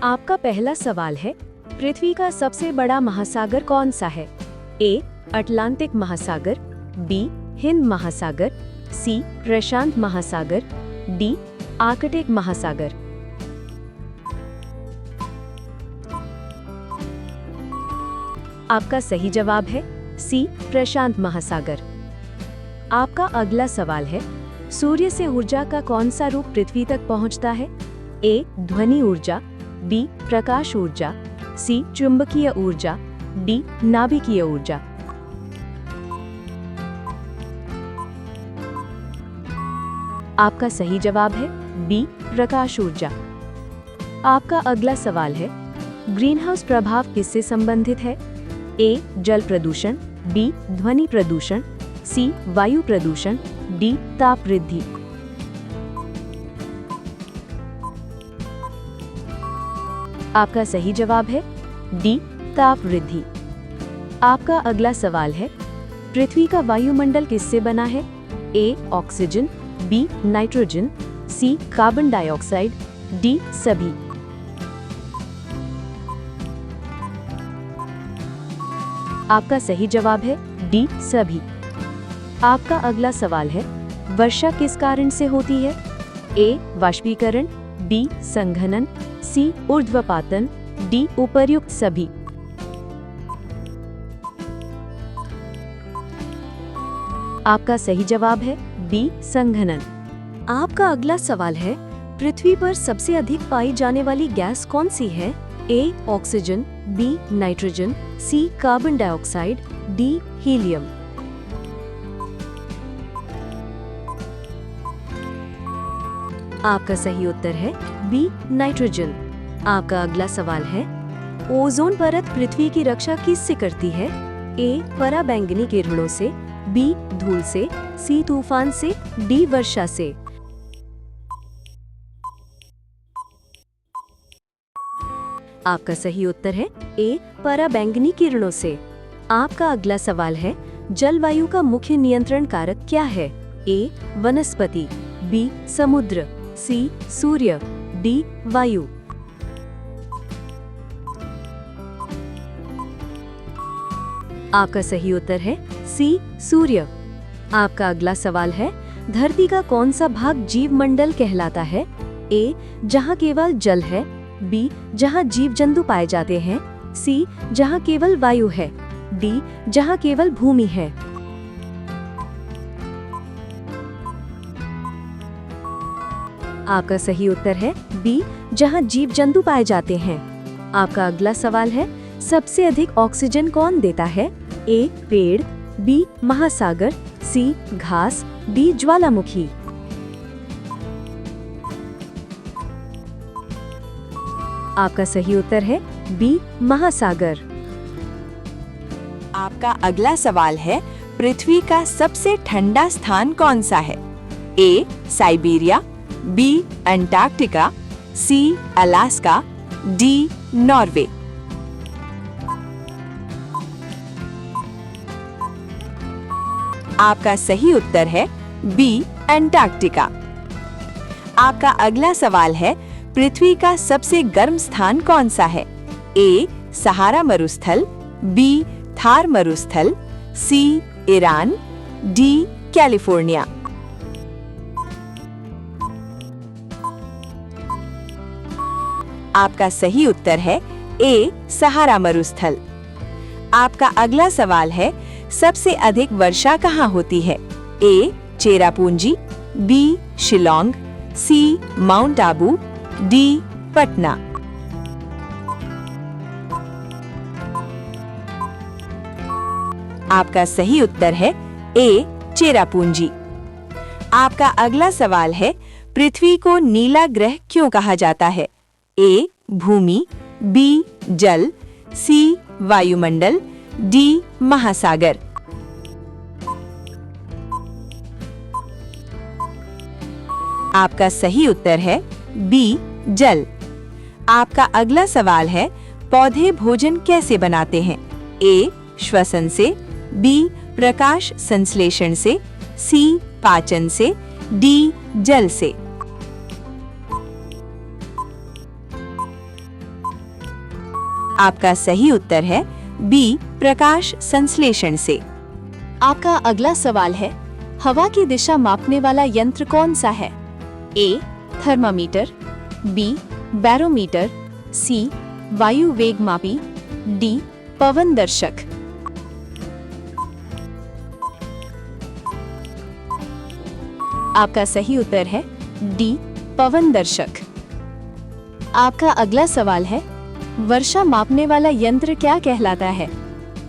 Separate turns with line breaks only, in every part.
आपका पहला सवाल है, पृथ्वी का सबसे बड़ा महासागर कौन सा है? ए. अटलांटिक महासागर, बी. हिंद महासागर, सी. प्रशांत महासागर, डी. आर्कटिक महासागर। आपका सही जवाब है सी. प्रशांत महासागर। आपका अगला सवाल है, सूर्य से ऊर्जा का कौन सा रूप पृथ्वी तक पहुंचता है? ए. ध्वनि ऊर्जा, बी. प्रकाश ऊर्जा, सी. चुंबकीय ऊर्जा, डी. नाभिकीय ऊर्जा। आपका सही जवाब है बी. प्रकाश ऊर्जा। आपका अगला सवाल है, ग्रीनहाउस प्रभाव किससे संबंधित है? ए. जल प्रदूषण, बी. ध्वनि प्रदूषण, सी. वायु प्रदूषण, डी. ताप वृद्धि। आपका सही जवाब है डी. ताप वृद्धि। आपका अगला सवाल है, पृथ्वी का वायुमंडल किससे बना है? A. Oxygen, B. Nitrogen, C. Carbon dioxide, D. सभी। आपका सही जवाब है डी. सभी। आपका अगला सवाल है, वर्षा किस कारण से होती है? ए. वाष्पीकरण, बी. संघनन, सी. ऊर्ध्वपातन, डी. उपर्युक्त सभी। आपका सही जवाब है बी. संघनन। आपका अगला सवाल है, पृथ्वी पर सबसे अधिक पाई जाने वाली गैस कौन सी है? A. Oxygen, B. Nitrogen, C. Carbon dioxide, D. Helium. आपका सही उत्तर है बी. नाइट्रोजन। आपका अगला सवाल है, ओजोन परत पृथ्वी की रक्षा किससे करती है? ए. पराबैंगनी किरणों से, बी. धूल से, सी. तूफान से, डी. वर्षा से। आपका सही उत्तर है ए. पराबैंगनी किरणों से। आपका अगला सवाल है, जलवायु का मुख्य नियंत्रण कारक क्या है? ए. वनस्पति, बी. समुद्र, सी. सूर्य, डी. वायु। आपका सही उत्तर है सी. सूर्य। आपका अगला सवाल है, धरती का कौन सा भाग जीव मंडल कहलाता है? ए. जहां केवल जल है, बी. जहां जीव जंतु पाए जाते हैं, सी. जहां केवल वायु है, डी. जहां केवल भूमि है। आपका सही उत्तर है बी. जहां जीव जंतु पाए जाते हैं। आपका अगला सवाल है, सबसे अधिक ऑक्सीजन कौन देता है? ए. पेड़, बी. महासागर, सी. घास, डी. ज्वालामुखी। आपका सही उत्तर है बी. महासागर।
आपका अगला सवाल है, पृथ्वी का सबसे ठंडा स्थान कौन सा है? A. Siberia, B. Antarctica, C. Alaska, D. Norway. आपका सही उत्तर है बी. अंटार्कटिका। आपका अगला सवाल है, पृथ्वी का सबसे गर्म स्थान कौन सा है? ए. सहारा मरुस्थल, बी. थार मरुस्थल, सी. Iran, D. कैलिफोर्निया। आपका सही उत्तर है ए. सहारा मरुस्थल। आपका अगला सवाल है, सबसे अधिक वर्षा कहाँ होती है? A. Cherrapunji, B. Shillong, C. Mount Abu, D. Patna. आपका सही उत्तर है ए. चेरापूंजी। आपका अगला सवाल है, पृथ्वी को नीला ग्रह क्यों कहा जाता है? ए. भूमि, बी. जल, सी. वायुमंडल, डी. महासागर। आपका सही उत्तर है बी. जल। आपका अगला सवाल है, पौधे भोजन कैसे बनाते हैं? ए. श्वसन से, बी. प्रकाश संश्लेषण से, सी. पाचन से, डी. जल से। आपका सही उत्तर है बी, प्रकाश संश्लेषण से।
आपका अगला सवाल है, हवा की दिशा मापने वाला यंत्र कौन सा है? ए, थर्मामीटर, बी, बैरोमीटर, सी, वायु वेग मापी, डी, पवन दर्शक। आपका सही उत्तर है डी, पवन दर्शक। आपका अगला सवाल है, वर्षा मापने वाला यंत्र क्या कहलाता है?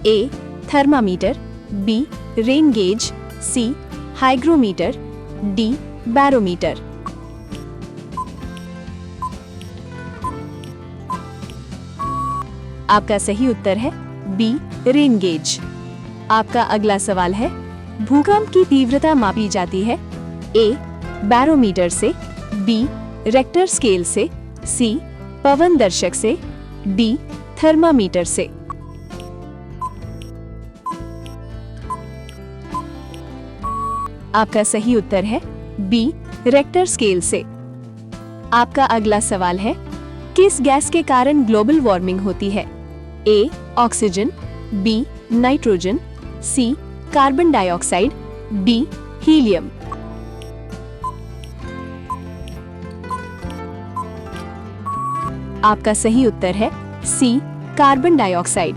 ए, थर्मामीटर, बी, रेन गेज, सी, हाइग्रोमीटर, डी, बैरोमीटर। आपका सही उत्तर है बी, रेन गेज। आपका अगला सवाल है, भूकंप की तीव्रता मापी जाती है? ए, बैरोमीटर से, बी, रेक्टर स्केल से, सी, पवन दर्शक से, डी, थर्मामीटर से। आपका सही उत्तर है बी, रेक्टर स्केल से। आपका अगला सवाल है, किस गैस के कारण ग्लोबल वार्मिंग होती है? A, oxygen, B, nitrogen, C, carbon dioxide, D, helium. आपका सही उत्तर है सी, कार्बन डाइऑक्साइड।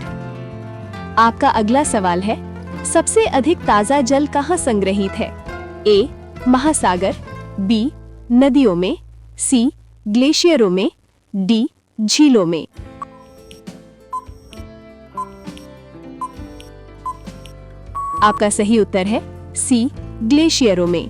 आपका अगला सवाल है, सबसे अधिक ताजा जल कहाँ संग्रहित है? ए, महासागर, बी, नदियों में, सी, ग्लेशियरों में, डी, झीलों में। आपका सही उत्तर है सी, ग्लेशियरों में।